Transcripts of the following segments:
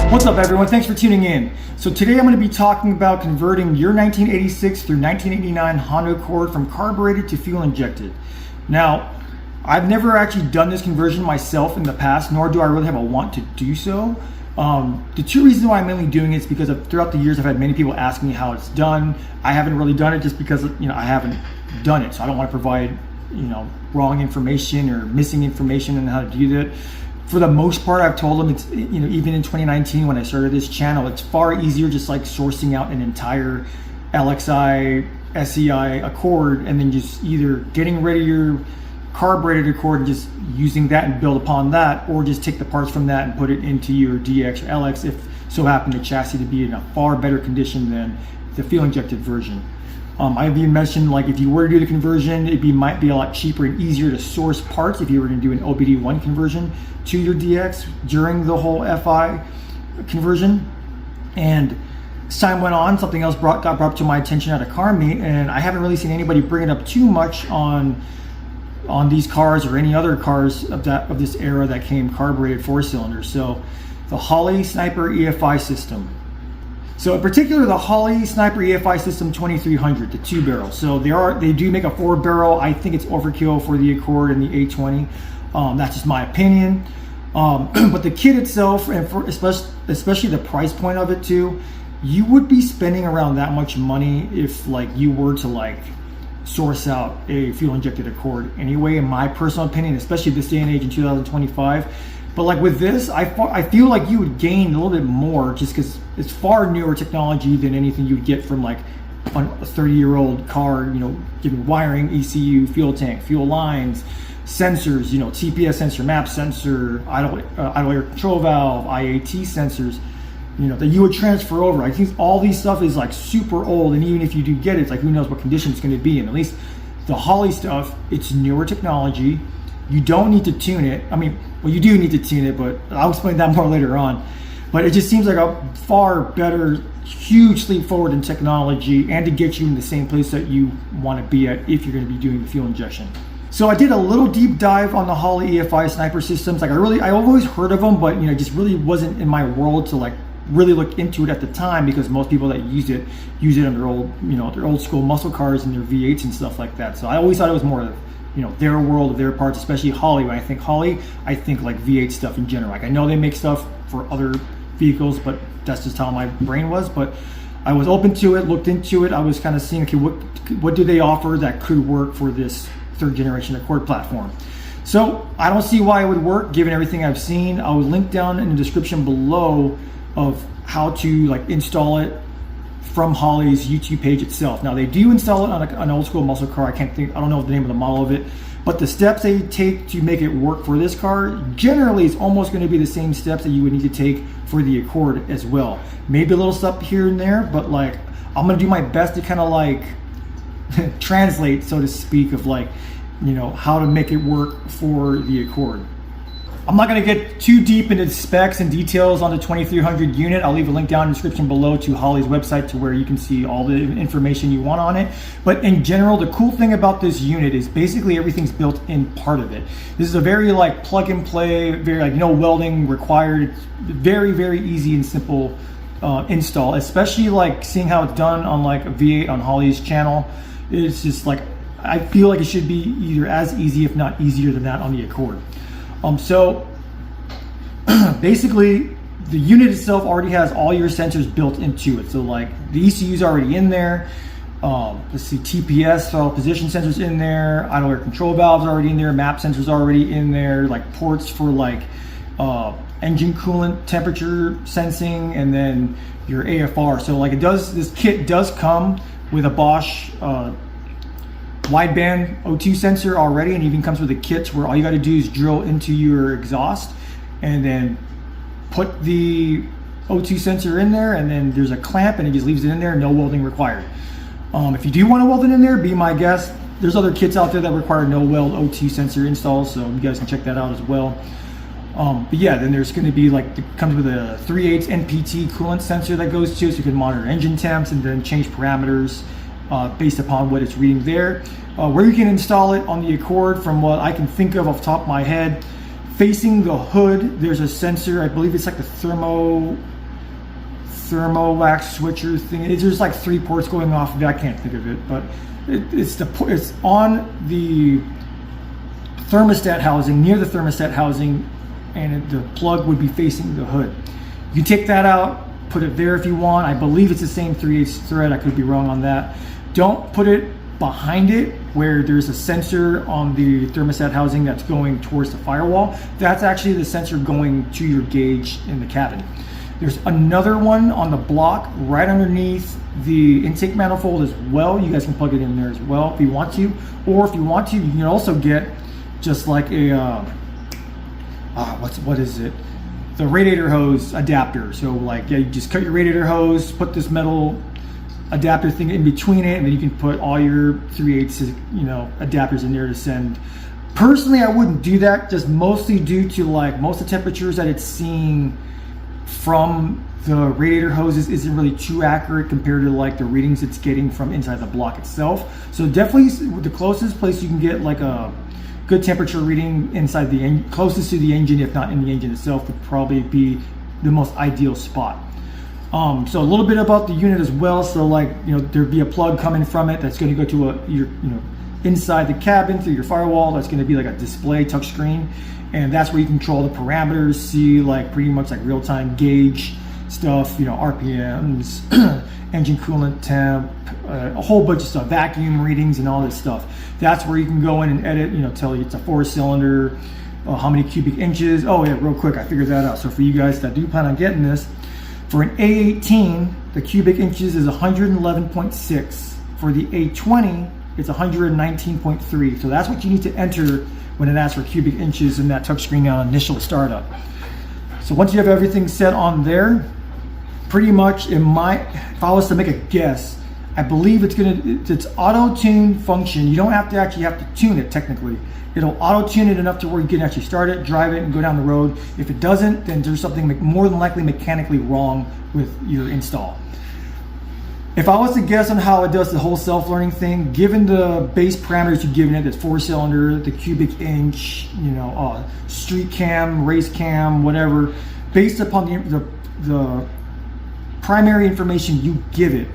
What's up everyone, thanks for tuning in. So today I'm going to be talking about converting your 1986 through 1989 Honda Accord from carbureted to fuel injected. Now, I've never actually done this conversion myself in the past, nor do I really have a want to do so. The two reasons why I'm mainly doing it is because throughout the years I've had many people ask me how it's done. I haven't really done it just because I haven't done it, so I don't want to provide wrong information or missing information on how to do that. For the most part, I've told them it's, even in 2019 when I started this channel, it's far easier just like sourcing out an entire LXI, SEI Accord and then just either getting rid of your carbureted Accord and just using that and build upon that, or just take the parts from that and put it into your DX or LX if so happen the chassis to be in a far better condition than the fuel injected version. I've even mentioned, like, if you were to do the conversion, it might be a lot cheaper and easier to source parts if you were to do an OBD1 conversion to your DX during the whole FI conversion. And as time went on, something else got brought to my attention at a car meet, and I haven't really seen anybody bring it up too much on these cars or any other cars of this era that came carbureted 4-cylinder. So the Holley Sniper EFi system. So in particular, the Holley Sniper EFi system 2300, the 2-barrel. So they do make a 4-barrel. I think it's overkill for the Accord and the A20. That's just my opinion. But the kit itself, and for especially the price point of it too, you would be spending around that much money if you were to source out a fuel injected Accord anyway, in my personal opinion, especially this day and age in 2025. But with this, I feel like you would gain a little bit more just because it's far newer technology than anything you'd get from a 30-year-old car, giving wiring, ECU, fuel tank, fuel lines, sensors, TPS sensor, map sensor, idle air control valve, IAT sensors, that you would transfer over. I think all these stuff is super old, and even if you do get it, it's who knows what condition it's going to be in. At least the Holley stuff, it's newer technology. You don't need to tune it. Well, you do need to tune it, but I'll explain that more later on. But it just seems like a far better, huge leap forward in technology, and to get you in the same place that you want to be at if you're going to be doing the fuel injection. So I did a little deep dive on the Holley EFi sniper systems. I've always heard of them, but it just really wasn't in my world to really look into it at the time, because most people that use it on their old, their old school muscle cars and their V8s and stuff like that. So I always thought it was more of their world, of their parts, especially Holley. When I think Holley, I think V8 stuff in general. I know they make stuff for other vehicles, but that's just how my brain was. But I was open to it, looked into it. I was kind of seeing, okay, what do they offer that could work for this 3rd generation Accord platform? So I don't see why it would work given everything I've seen. I will link down in the description below of how to install it from Holley's YouTube page itself. Now they do install it on an old school muscle car. I don't know the name of the model of it, but the steps they take to make it work for this car generally is almost going to be the same steps that you would need to take for the Accord as well. Maybe a little stuff here and there, but I'm going to do my best to kind of translate, so to speak, of how to make it work for the Accord. I'm not going to get too deep into the specs and details on the 2300 unit. I'll leave a link down in the description below to Holley's website to where you can see all the information you want on it. But in general, the cool thing about this unit is basically everything's built in part of it. This is a very plug and play, very no welding required. It's very, very easy and simple install, especially seeing how it's done on a V8 on Holley's channel. It's just I feel like it should be either as easy, if not easier than that on the Accord. So basically the unit itself already has all your sensors built into it. So the ECU is already in there. Let's see, TPS, throttle position sensors in there, idle air control valves already in there, map sensors already in there, ports for engine coolant temperature sensing, and then your AFR. So this kit does come with a Bosch wideband O2 sensor already, and even comes with a kit where all you got to do is drill into your exhaust and then put the O2 sensor in there, and then there's a clamp and it just leaves it in there, no welding required. If you do want to weld it in there, be my guest. There's other kits out there that require no weld O2 sensor installs, so you guys can check that out as well. But yeah, then there's going to be comes with a 3/8 NPT coolant sensor that goes to it, so you can monitor engine temps and then change parameters based upon what it's reading there. Where you can install it on the Accord, from what I can think of off the top of my head, facing the hood, there's a sensor. I believe it's the thermo thermovac switcher thing. There's like 3 ports going off of it. I can't think of it, but it's on the thermostat housing, near the thermostat housing, and the plug would be facing the hood. You take that out, put it there if you want. I believe it's the same 3/8 thread. I could be wrong on that. Don't put it behind it where there's a sensor on the thermostat housing that's going towards the firewall. That's actually the sensor going to your gauge in the cabin. There's another one on the block right underneath the intake manifold as well. You guys can plug it in there as well if you want to, or if you want to, you can also get just like a what is it? The radiator hose adapter. So like, yeah, you just cut your radiator hose, put this metal adapter thing in between it, and then you can put all your 3/8 adapters in there to send. Personally, I wouldn't do that, just mostly due to like most of the temperatures that it's seeing from the radiator hoses isn't really too accurate compared to like the readings it's getting from inside the block itself. So definitely the closest place you can get like a good temperature reading inside the closest to the engine, if not in the engine itself, would probably be the most ideal spot. So a little bit about the unit as well. So like, there'd be a plug coming from it that's going to go to your inside the cabin through your firewall. That's going to be like a display touchscreen, and that's where you control the parameters, see like pretty much like real-time gauge stuff, RPMs, engine coolant temp, a whole bunch of stuff, vacuum readings and all this stuff. That's where you can go in and edit, tell you it's a 4-cylinder, how many cubic inches. Oh yeah, real quick, I figured that out. So for you guys that do plan on getting this, for an A18, the cubic inches is 111.6. For the A20, it's 119.3. So that's what you need to enter when it asks for cubic inches in that touchscreen on initial startup. So once you have everything set on there, pretty much if I was to make a guess, I believe it's auto-tune function. You don't have to tune it technically. It'll auto-tune it enough to where you can actually start it, drive it, and go down the road. If it doesn't, then there's something more than likely mechanically wrong with your install. If I was to guess on how it does the whole self-learning thing, given the base parameters you've given it, that's 4-cylinder, the cubic inch, street cam, race cam, whatever, based upon the primary information you give it,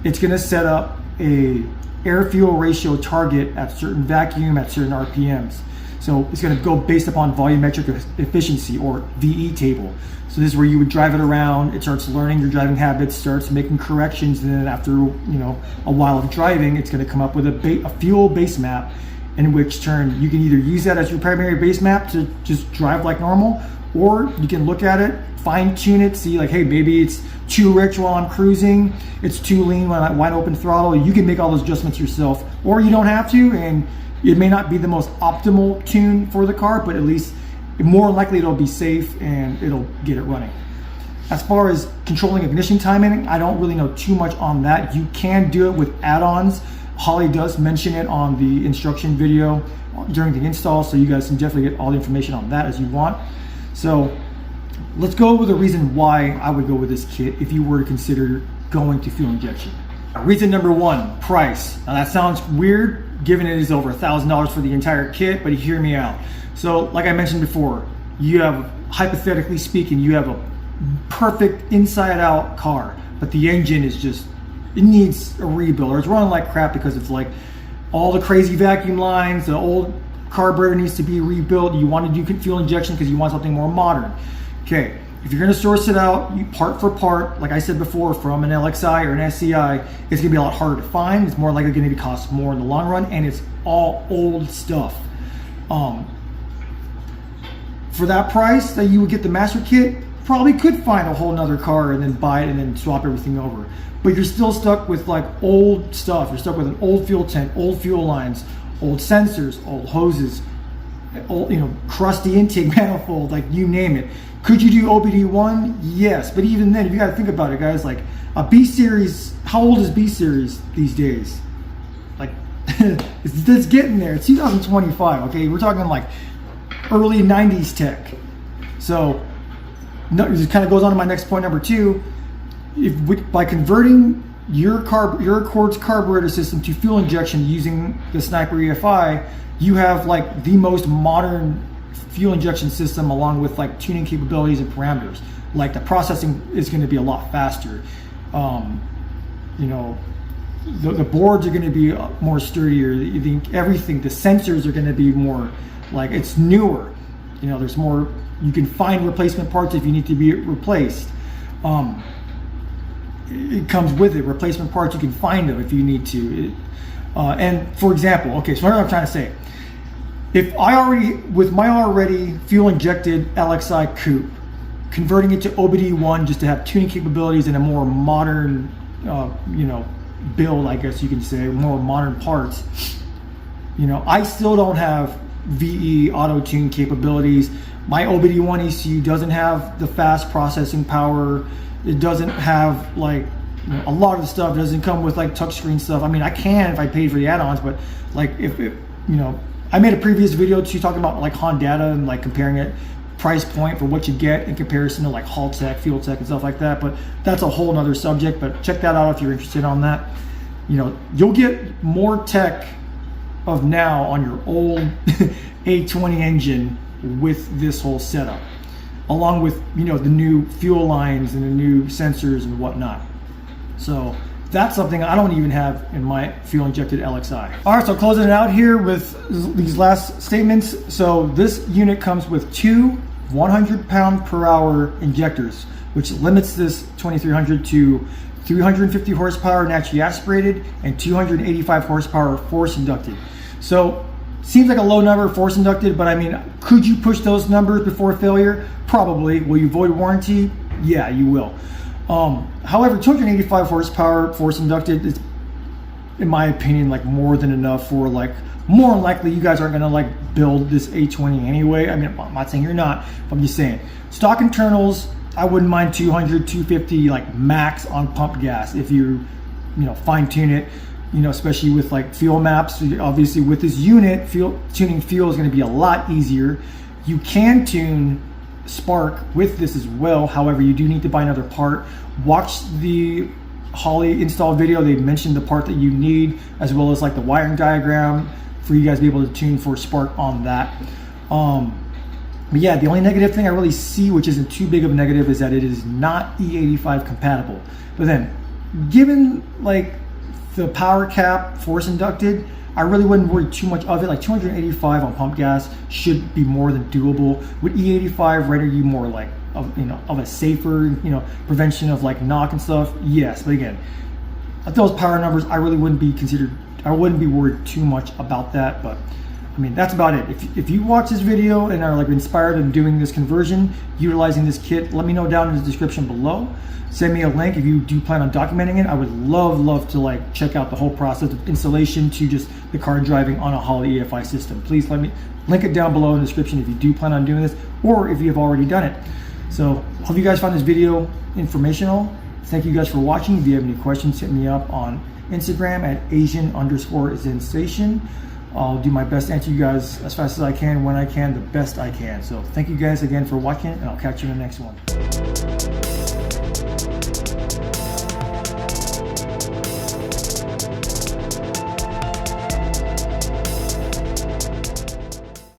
it's going to set up a air-fuel ratio target at certain vacuum, at certain RPMs. So it's going to go based upon volumetric efficiency, or VE table. So this is where you would drive it around, it starts learning your driving habits, starts making corrections, and then after a while of driving, it's going to come up with a fuel base map, in which turn you can either use that as your primary base map to just drive like normal, or you can look at it, fine tune it, see like, hey, maybe it's too rich while I'm cruising, it's too lean when I'm wide open throttle. You can make all those adjustments yourself, or you don't have to, and it may not be the most optimal tune for the car, but at least more likely it'll be safe and it'll get it running. As far as controlling ignition timing, I don't really know too much on that. You can do it with add-ons. Holley does mention it on the instruction video during the install, so you guys can definitely get all the information on that as you want. So let's go with the reason why I would go with this kit if you were to consider going to fuel injection. Reason number 1, price. Now that sounds weird given it is over $1,000 for the entire kit, but hear me out. So like I mentioned before, you have, hypothetically speaking, you have a perfect inside out car, but the engine is just, it needs a rebuild, or it's running like crap because it's like all the crazy vacuum lines, the old carburetor needs to be rebuilt. You want to do fuel injection because you want something more modern. Okay, if you're going to source it out, part for part, like I said before, from an LXI or an SCI, it's going to be a lot harder to find. It's more likely going to cost more in the long run, and it's all old stuff. For that price that you would get the master kit, probably could find a whole nother car and then buy it and then swap everything over. But you're still stuck with like old stuff. You're stuck with an old fuel tank, old fuel lines, old sensors, old hoses, old, crusty intake manifold, like you name it. Could you do OBD1? Yes, but even then, you got to think about it, guys. Like a B series, how old is B series these days? Like it's getting there. It's 2025. Okay, we're talking like early 90s tech. So it kind of goes on to my next point, number 2. By converting your Accord's carburetor system to fuel injection using the Sniper EFi, you have like the most modern fuel injection system along with like tuning capabilities and parameters. Like the processing is going to be a lot faster. You know, the boards are going to be more sturdier. Everything, the sensors are going to be more like, it's newer. You know, there's more, you can find replacement parts if you need to be replaced. It comes with it, replacement parts, you can find them if you need to. And for example, okay, so what I'm trying to say, if I already, with my already fuel injected LXI coupe, converting it to OBD1 just to have tuning capabilities and a more modern, you know, build, I guess you can say, more modern parts, you know, I still don't have VE auto tune capabilities. My OBD1 ECU doesn't have the fast processing power. It doesn't have like, you know, a lot of the stuff doesn't come with like touchscreen stuff. I mean, I can if I paid for the add-ons, but like if you know, I made a previous video too talking about like Honda and like comparing it price point for what you get in comparison to like Hall Tech, Fuel Tech and stuff like that. But that's a whole nother subject, but check that out if you're interested on that. You know, you'll get more tech of now on your old A20 engine with this whole setup, along with, you know, the new fuel lines and the new sensors and whatnot. So that's something I don't even have in my fuel injected LXI. All right, so closing it out here with these last statements. So this unit comes with two 100-pound-per-hour injectors, which limits this 2300 to 350 horsepower naturally aspirated and 285 horsepower force inducted. So seems like a low number force inducted, but I mean, could you push those numbers before failure? Probably. Will you void warranty? Yeah, you will. However, 285 horsepower force inducted is, in my opinion, like more than enough for like, more than likely you guys aren't gonna like build this A20 anyway. I mean, I'm not saying you're not, but I'm just saying stock internals, I wouldn't mind 200, 250 like max on pump gas if you know, fine tune it. You know, especially with like fuel maps. Obviously with this unit, tuning fuel is going to be a lot easier. You can tune spark with this as well. However, you do need to buy another part. Watch the Holley install video. They mentioned the part that you need, as well as like the wiring diagram for you guys to be able to tune for spark on that. But yeah, the only negative thing I really see, which isn't too big of a negative, is that it is not E85 compatible. But then, given like the power cap force inducted, I really wouldn't worry too much of it. Like 285 on pump gas should be more than doable. Would E85 render you more like of a safer, you know, prevention of like knock and stuff? Yes, but again, at those power numbers, I really wouldn't be worried too much about that. But I mean, that's about it. If you watch this video and are like inspired in doing this conversion, utilizing this kit, let me know down in the description below. Send me a link if you do plan on documenting it. I would love to like check out the whole process of installation to just the car driving on a Holley EFi system. Please let me link it down below in the description if you do plan on doing this, or if you have already done it. So hope you guys found this video informational. Thank you guys for watching. If you have any questions, hit me up on Instagram at Asian_Zensation. I'll do my best to answer you guys as fast as I can, when I can, the best I can. So thank you guys again for watching, and I'll catch you in the next one.